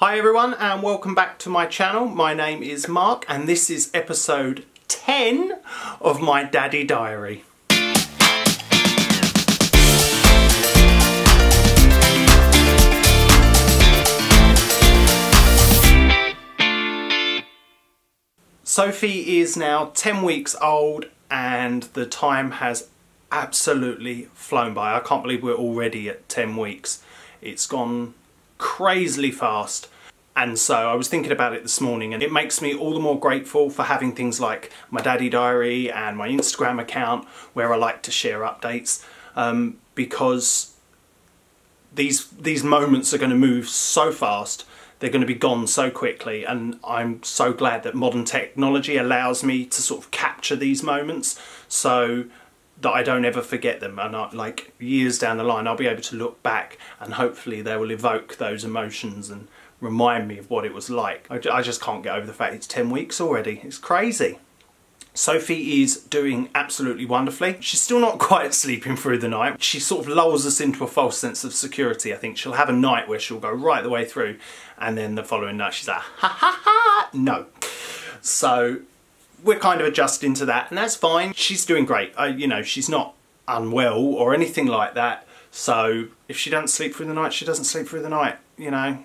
Hi everyone and welcome back to my channel. My name is Mark and this is episode 10 of my Daddy Diary. Sophie is now 10 weeks old and the time has absolutely flown by. I can't believe we're already at 10 weeks. It's gone crazily fast. And so I was thinking about it this morning and it makes me all the more grateful for having things like my Daddy Diary and my Instagram account where I like to share updates because these moments are going to move so fast. They're going to be gone so quickly, and I'm so glad that modern technology allows me to sort of capture these moments so that I don't ever forget them, and like years down the line I'll be able to look back and hopefully they will evoke those emotions and remind me of what it was like. I just can't get over the fact it's 10 weeks already. It's crazy. Sophie is doing absolutely wonderfully. She's still not quite sleeping through the night. She sort of lulls us into a false sense of security. I think she'll have a night where she'll go right the way through and then the following night she's like, ha ha ha, no. So we're kind of adjusting to that and that's fine. She's doing great. You know, she's not unwell or anything like that. So if she doesn't sleep through the night, she doesn't sleep through the night, you know.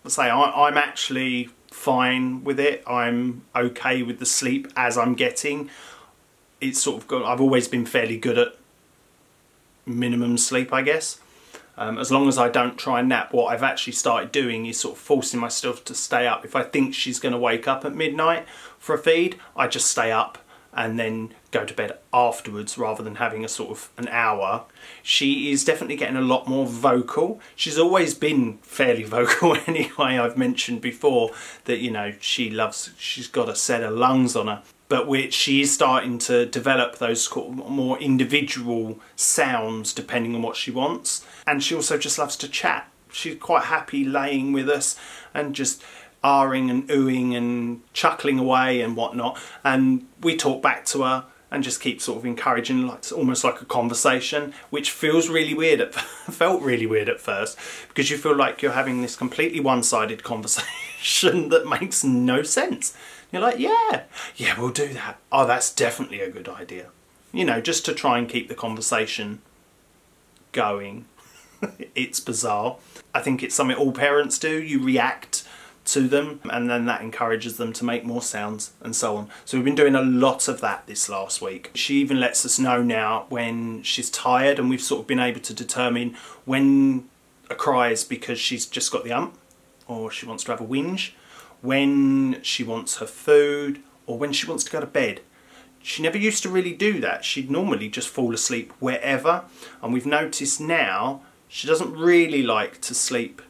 Let's say I'm actually fine with it. I'm okay with the sleep as I'm getting. It's sort of I've always been fairly good at minimum sleep, I guess. As long as I don't try and nap. What I've actually started doing is sort of forcing myself to stay up. If I think she's going to wake up at midnight for a feed, I just stay up and then go to bed afterwards rather than having a sort of an hour. She is definitely getting a lot more vocal. She's always been fairly vocal anyway. I've mentioned before that, you know, she's got a set of lungs on her. But she is starting to develop those more individual sounds depending on what she wants. And she also just loves to chat. She's quite happy laying with us and just ahhing and oohing and chuckling away and whatnot. And we talk back to her and just keep sort of encouraging, like almost like a conversation, which feels really weird. Felt really weird at first because you feel like you're having this completely one-sided conversation that makes no sense. You're like, yeah, we'll do that. Oh, that's definitely a good idea. You know, just to try and keep the conversation going. It's bizarre. I think it's something all parents do. You react to them and then that encourages them to make more sounds and so on. So we've been doing a lot of that this last week. She even lets us know now when she's tired, and we've sort of been able to determine when a cry is because she's just got the or she wants to have a whinge, when she wants her food, or when she wants to go to bed. She never used to really do that. She'd normally just fall asleep wherever, and we've noticed now she doesn't really like to sleep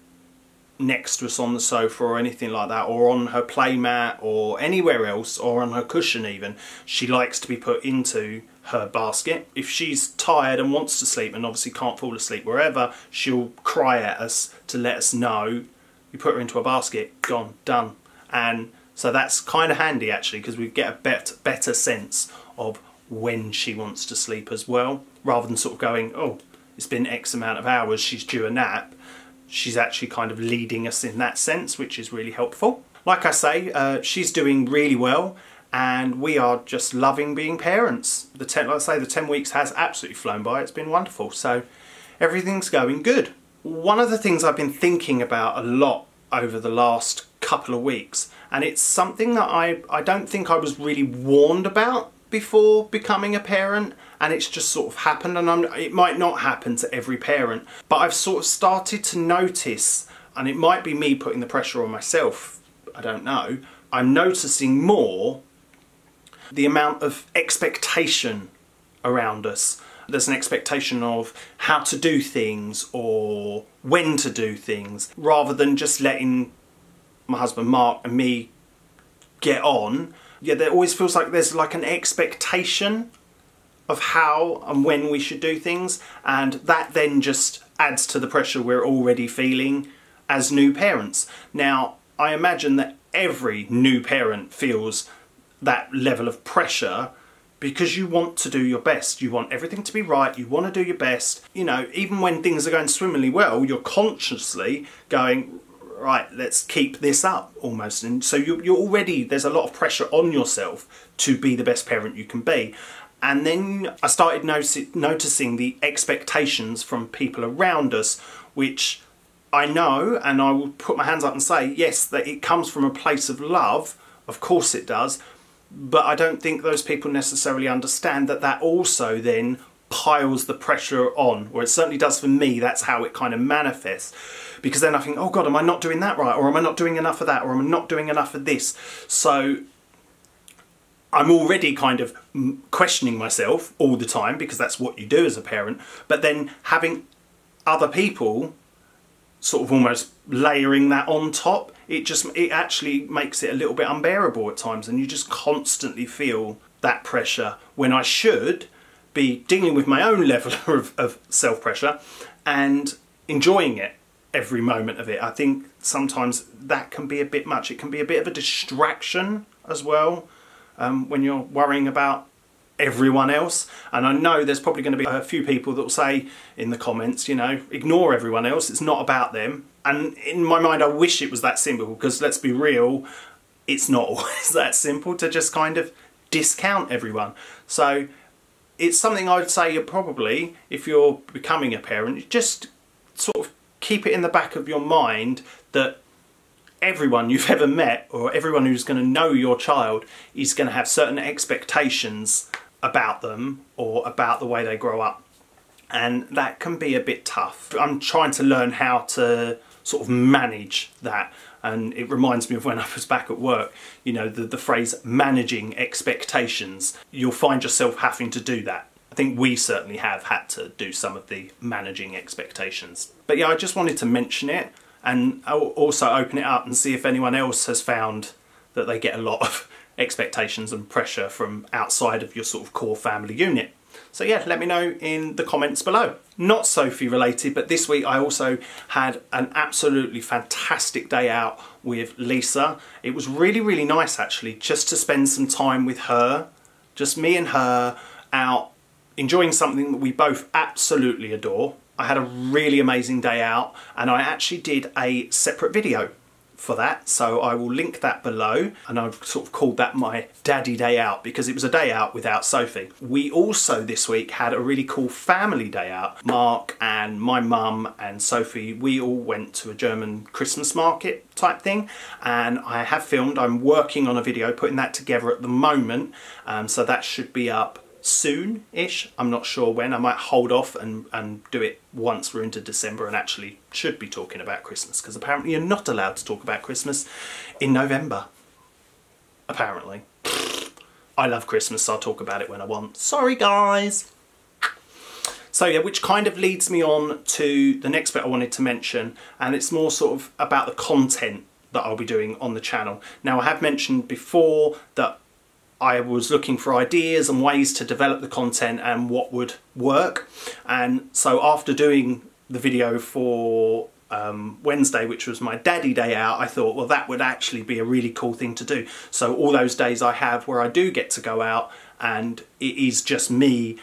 next to us on the sofa or anything like that, or on her playmat or anywhere else, or on her cushion even. She likes to be put into her basket. If she's tired and wants to sleep and obviously can't fall asleep wherever, she'll cry at us to let us know. You put her into a basket, gone, done. And so that's kind of handy actually, because we get a better sense of when she wants to sleep as well, rather than sort of going, oh, it's been X amount of hours, she's due a nap. She's actually kind of leading us in that sense, which is really helpful. Like I say, she's doing really well and we are just loving being parents. Like I say, the 10 weeks has absolutely flown by. It's been wonderful. So everything's going good. One of the things I've been thinking about a lot over the last couple of weeks, and it's something that I don't think I was really warned about before becoming a parent, and it's just sort of happened, and it might not happen to every parent, but I've sort of started to notice, and it might be me putting the pressure on myself, I don't know, I'm noticing more the amount of expectation around us. There's an expectation of how to do things or when to do things, rather than just letting my husband Mark and me get on. Yeah, there always feels like there's like an expectation of how and when we should do things, and that then just adds to the pressure we're already feeling as new parents. Now, I imagine that every new parent feels that level of pressure because you want to do your best. You want everything to be right, you want to do your best. You know, even when things are going swimmingly well, you're consciously going, right, let's keep this up almost. And so you're already, there's a lot of pressure on yourself to be the best parent you can be. And then I started noticing the expectations from people around us, which I know, and I will put my hands up and say, yes, that it comes from a place of love. Of course it does. But I don't think those people necessarily understand that that also then piles the pressure on, or it certainly does for me. That's how it kind of manifests, because then I think, oh God, am I not doing that right, or am I not doing enough of that, or am I not doing enough of this? So I'm already kind of questioning myself all the time, because that's what you do as a parent. But then having other people sort of almost layering that on top, it actually makes it a little bit unbearable at times, and you just constantly feel that pressure when I should be dealing with my own level of self-pressure and enjoying it, every moment of it. I think sometimes that can be a bit much. It can be a bit of a distraction as well, when you're worrying about everyone else. And I know there's probably going to be a few people that will say in the comments, you know, ignore everyone else, it's not about them. And in my mind I wish it was that simple, because let's be real, it's not always that simple to just kind of discount everyone. So it's something I would say you're probably, if you're becoming a parent, just sort of keep it in the back of your mind that everyone you've ever met, or everyone who's going to know your child, is going to have certain expectations about them or about the way they grow up, and that can be a bit tough. I'm trying to learn how to sort of manage that, and it reminds me of when I was back at work, you know, the phrase managing expectations. You'll find yourself having to do that. I think we certainly have had to do some of the managing expectations. But yeah, I just wanted to mention it, and I'll also open it up and see if anyone else has found that they get a lot of expectations and pressure from outside of your sort of core family unit. So yeah, let me know in the comments below. Not Sophie related, but this week I also had an absolutely fantastic day out with Lisa. It was really, really nice actually, just to spend some time with her, just me and her out, enjoying something that we both absolutely adore. I had a really amazing day out, and I actually did a separate video for that, so I will link that below, and I've sort of called that my daddy day out, because it was a day out without Sophie. We also this week had a really cool family day out. Mark and my mum and Sophie, we all went to a German Christmas market type thing, and I have filmed, I'm working on a video putting that together at the moment, so that should be up soon-ish. I'm not sure when. I might hold off and do it once we're into December and actually should be talking about Christmas, because apparently you're not allowed to talk about Christmas in November. Apparently. I love Christmas, so I'll talk about it when I want. Sorry guys! So yeah, which kind of leads me on to the next bit I wanted to mention, and it's more sort of about the content that I'll be doing on the channel. Now I have mentioned before that I was looking for ideas and ways to develop the content and what would work, and so after doing the video for Wednesday, which was my daddy day out, I thought, well, that would actually be a really cool thing to do. So all those days I have where I do get to go out and it is just me,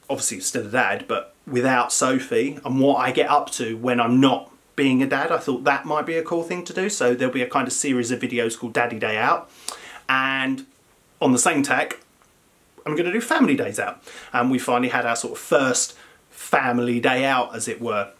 obviously still a dad, but without Sophie, and what I get up to when I'm not being a dad, I thought that might be a cool thing to do. So there'll be a kind of series of videos called Daddy Day Out, and on the same tack, I'm going to do family days out. And we finally had our sort of first family day out, as it were.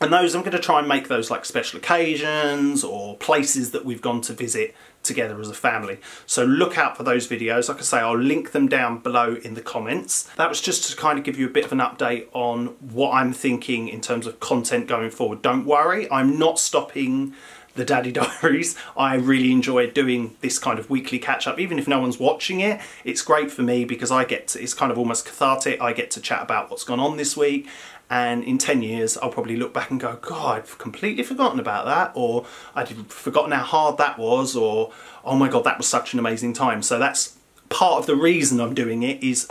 And those, I'm going to try and make those like special occasions or places that we've gone to visit together as a family. So look out for those videos. Like I say, I'll link them down below in the comments. That was just to kind of give you a bit of an update on what I'm thinking in terms of content going forward. Don't worry, I'm not stopping the Daddy Diaries. I really enjoy doing this kind of weekly catch-up. Even if no one's watching it, it's great for me because I get to, it's kind of almost cathartic. I get to chat about what's gone on this week, and in 10 years I'll probably look back and go, God, I've completely forgotten about that, or I'd forgotten how hard that was, or oh my God, that was such an amazing time. So that's part of the reason I'm doing it, is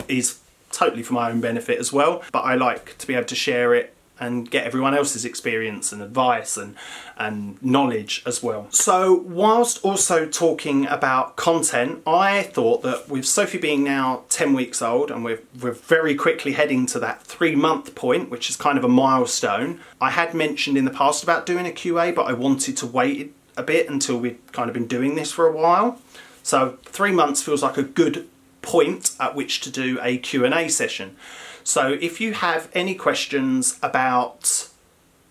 totally for my own benefit as well, but I like to be able to share it and get everyone else's experience and advice and knowledge as well. So whilst also talking about content, I thought that with Sophie being now 10 weeks old and we're very quickly heading to that 3-month point, which is kind of a milestone, I had mentioned in the past about doing a QA, but I wanted to wait a bit until we'd kind of been doing this for a while. So 3 months feels like a good point at which to do a Q&A session. So if you have any questions about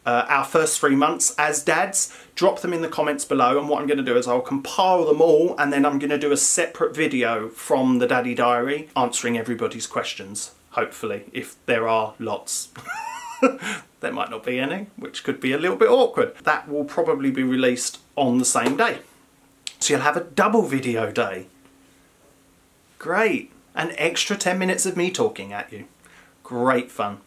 our first 3 months as dads, drop them in the comments below, and what I'm going to do is I'll compile them all, and then I'm going to do a separate video from the Daddy Diary answering everybody's questions, hopefully, if there are lots. There might not be any, which could be a little bit awkward. That will probably be released on the same day. So you'll have a double video day. Great. An extra 10 minutes of me talking at you. Great fun.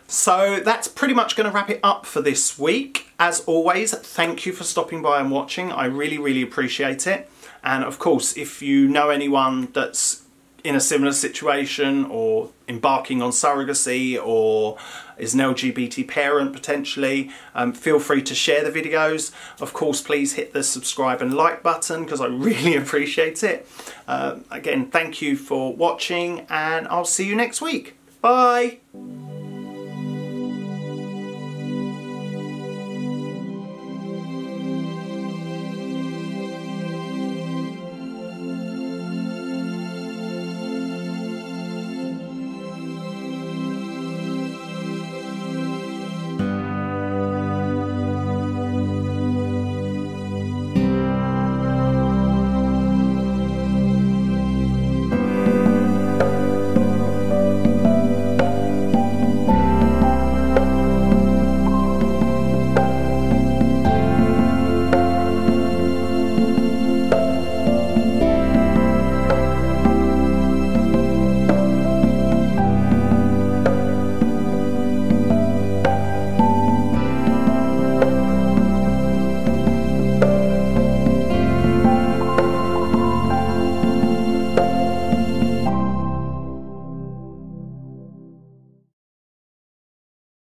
So that's pretty much going to wrap it up for this week. As always, thank you for stopping by and watching. I really, really appreciate it. And of course, if you know anyone that's in a similar situation or embarking on surrogacy or is an LGBT parent potentially, feel free to share the videos. Of course, please hit the subscribe and like button because I really appreciate it. Again, thank you for watching, and I'll see you next week. Bye!